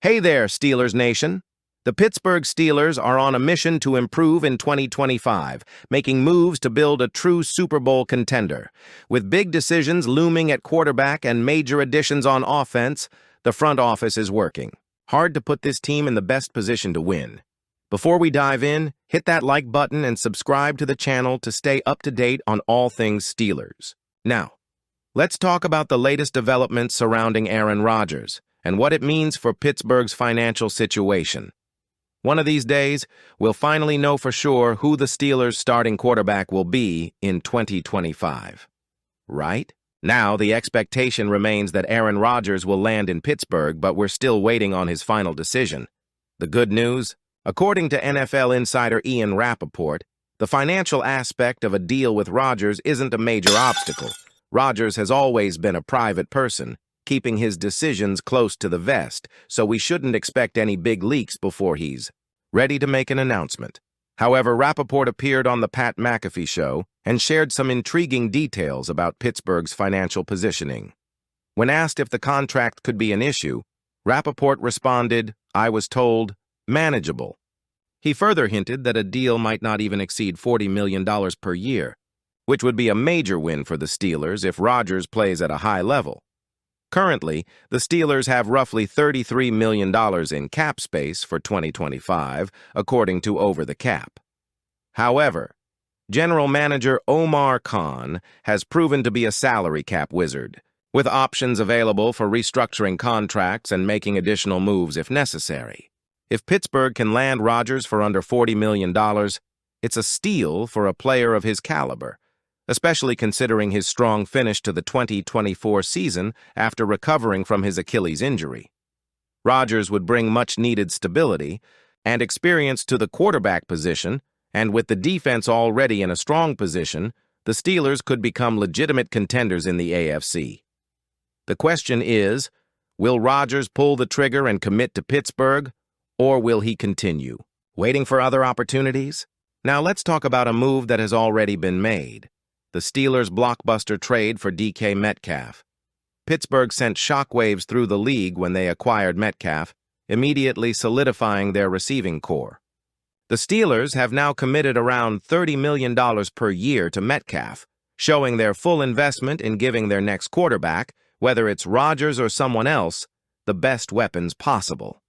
Hey there, Steelers Nation. The Pittsburgh Steelers are on a mission to improve in 2025, making moves to build a true Super Bowl contender. With big decisions looming at quarterback and major additions on offense, the front office is working hard to put this team in the best position to win. Before we dive in, hit that like button and subscribe to the channel to stay up to date on all things Steelers. Now, let's talk about the latest developments surrounding Aaron Rodgers and what it means for Pittsburgh's financial situation. One of these days, we'll finally know for sure who the Steelers' starting quarterback will be in 2025. Right? Now, the expectation remains that Aaron Rodgers will land in Pittsburgh, but we're still waiting on his final decision. The good news? According to NFL insider Ian Rappaport, the financial aspect of a deal with Rodgers isn't a major obstacle. Rodgers has always been a private person, keeping his decisions close to the vest, so we shouldn't expect any big leaks before he's ready to make an announcement. However, Rappaport appeared on the Pat McAfee show and shared some intriguing details about Pittsburgh's financial positioning. When asked if the contract could be an issue, Rappaport responded, "I was told, manageable." He further hinted that a deal might not even exceed $40 million per year, which would be a major win for the Steelers if Rodgers plays at a high level. Currently, the Steelers have roughly $33 million in cap space for 2025, according to Over the Cap. However, General Manager Omar Khan has proven to be a salary cap wizard, with options available for restructuring contracts and making additional moves if necessary. If Pittsburgh can land Rodgers for under $40 million, it's a steal for a player of his caliber, especially considering his strong finish to the 2024 season after recovering from his Achilles injury. Rodgers would bring much-needed stability and experience to the quarterback position, and with the defense already in a strong position, the Steelers could become legitimate contenders in the AFC. The question is, will Rodgers pull the trigger and commit to Pittsburgh, or will he continue waiting for other opportunities? Now let's talk about a move that has already been made. The Steelers' blockbuster trade for DK Metcalf. Pittsburgh sent shockwaves through the league when they acquired Metcalf, immediately solidifying their receiving core. The Steelers have now committed around $30 million per year to Metcalf, showing their full investment in giving their next quarterback, whether it's Rodgers or someone else, the best weapons possible.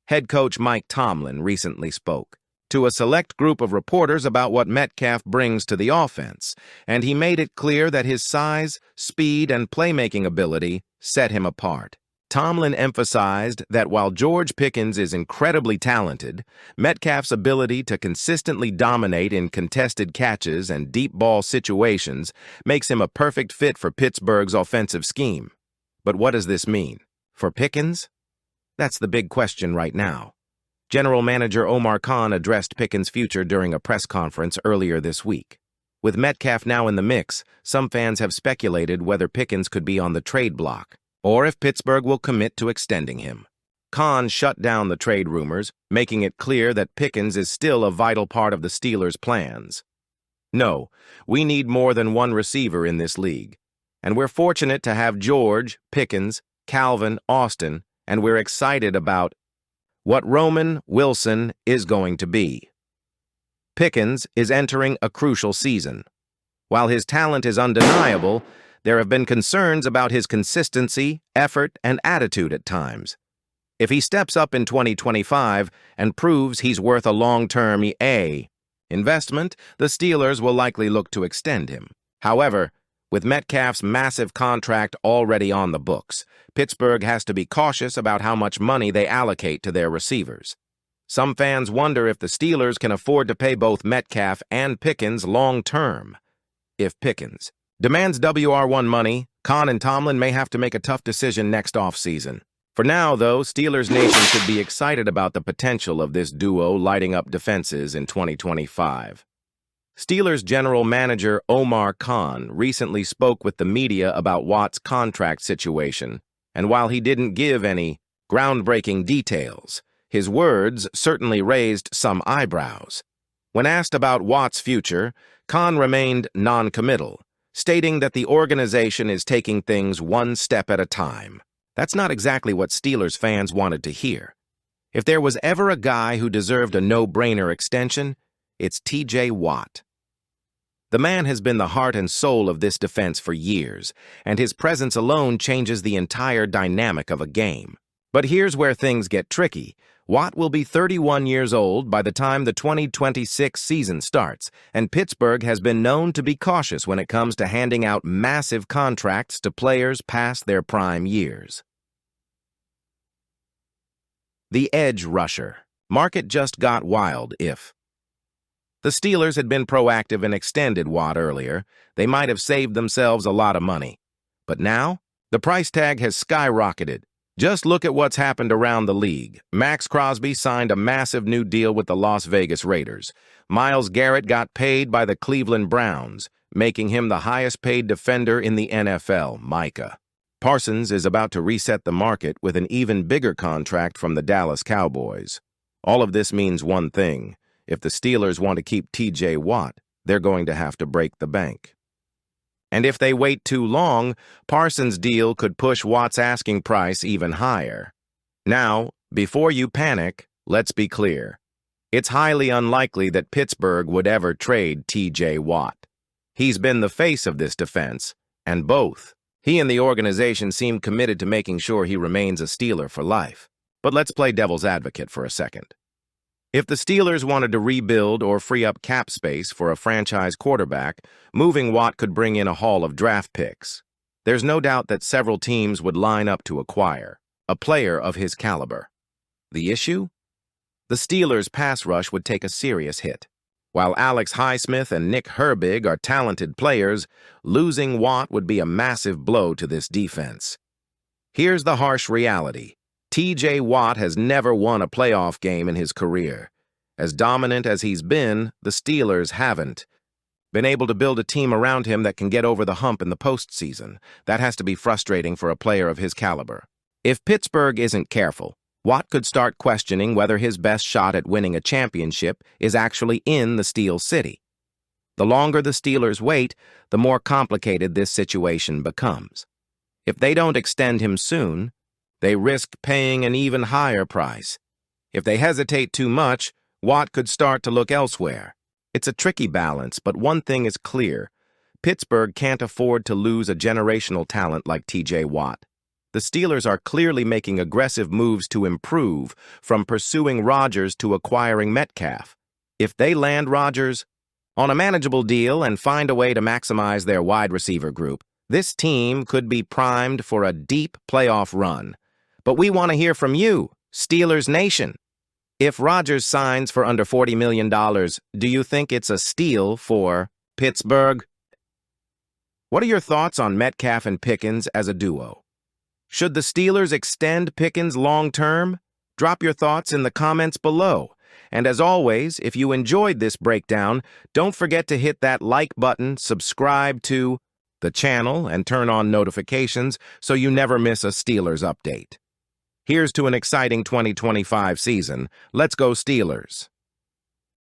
Head coach Mike Tomlin recently spoke to a select group of reporters about what Metcalf brings to the offense, and he made it clear that his size, speed, and playmaking ability set him apart. Tomlin emphasized that while George Pickens is incredibly talented, Metcalf's ability to consistently dominate in contested catches and deep ball situations makes him a perfect fit for Pittsburgh's offensive scheme. But what does this mean? For Pickens? That's the big question right now. General Manager Omar Khan addressed Pickens' future during a press conference earlier this week. With Metcalf now in the mix, some fans have speculated whether Pickens could be on the trade block, or if Pittsburgh will commit to extending him. Khan shut down the trade rumors, making it clear that Pickens is still a vital part of the Steelers' plans. "No, we need more than one receiver in this league, and we're fortunate to have George, Pickens, Calvin, Austin, and we're excited about what Roman Wilson is going to be." Pickens is entering a crucial season. While his talent is undeniable, there have been concerns about his consistency, effort, and attitude at times. If he steps up in 2025 and proves he's worth a long-term investment, the Steelers will likely look to extend him. However, with Metcalf's massive contract already on the books, Pittsburgh has to be cautious about how much money they allocate to their receivers. Some fans wonder if the Steelers can afford to pay both Metcalf and Pickens long-term. If Pickens demands WR1 money, Khan and Tomlin may have to make a tough decision next offseason. For now, though, Steelers Nation should be excited about the potential of this duo lighting up defenses in 2025. Steelers general manager Omar Khan recently spoke with the media about Watt's contract situation, and while he didn't give any groundbreaking details, his words certainly raised some eyebrows. When asked about Watt's future, Khan remained non-committal, stating that the organization is taking things one step at a time. That's not exactly what Steelers fans wanted to hear. If there was ever a guy who deserved a no-brainer extension, it's T.J. Watt. The man has been the heart and soul of this defense for years, and his presence alone changes the entire dynamic of a game. But here's where things get tricky. Watt will be 31 years old by the time the 2026 season starts, and Pittsburgh has been known to be cautious when it comes to handing out massive contracts to players past their prime years. The edge rusher. Market just got wild if the Steelers had been proactive and extended Watt earlier. They might have saved themselves a lot of money. But now, the price tag has skyrocketed. Just look at what's happened around the league. Max Crosby signed a massive new deal with the Las Vegas Raiders. Myles Garrett got paid by the Cleveland Browns, making him the highest-paid defender in the NFL, Micah. Parsons is about to reset the market with an even bigger contract from the Dallas Cowboys. All of this means one thing. If the Steelers want to keep T.J. Watt, they're going to have to break the bank. And if they wait too long, Parsons' deal could push Watt's asking price even higher. Now, before you panic, let's be clear. It's highly unlikely that Pittsburgh would ever trade T.J. Watt. He's been the face of this defense, and both he and the organization seem committed to making sure he remains a Steeler for life. But let's play devil's advocate for a second. If the Steelers wanted to rebuild or free up cap space for a franchise quarterback, moving Watt could bring in a haul of draft picks. There's no doubt that several teams would line up to acquire a player of his caliber. The issue? The Steelers' pass rush would take a serious hit. While Alex Highsmith and Nick Herbig are talented players, losing Watt would be a massive blow to this defense. Here's the harsh reality. T.J. Watt has never won a playoff game in his career. As dominant as he's been, the Steelers haven't been able to build a team around him that can get over the hump in the postseason. That has to be frustrating for a player of his caliber. If Pittsburgh isn't careful, Watt could start questioning whether his best shot at winning a championship is actually in the Steel City. The longer the Steelers wait, the more complicated this situation becomes. If they don't extend him soon, they risk paying an even higher price. If they hesitate too much, Watt could start to look elsewhere. It's a tricky balance, but one thing is clear. Pittsburgh can't afford to lose a generational talent like T.J. Watt. The Steelers are clearly making aggressive moves to improve, from pursuing Rodgers to acquiring Metcalf. If they land Rodgers on a manageable deal and find a way to maximize their wide receiver group, this team could be primed for a deep playoff run. But we want to hear from you, Steelers Nation. If Rodgers signs for under $40 million, do you think it's a steal for Pittsburgh? What are your thoughts on Metcalf and Pickens as a duo? Should the Steelers extend Pickens long-term? Drop your thoughts in the comments below. And as always, if you enjoyed this breakdown, don't forget to hit that like button, subscribe to the channel, and turn on notifications so you never miss a Steelers update. Here's to an exciting 2025 season. Let's go Steelers!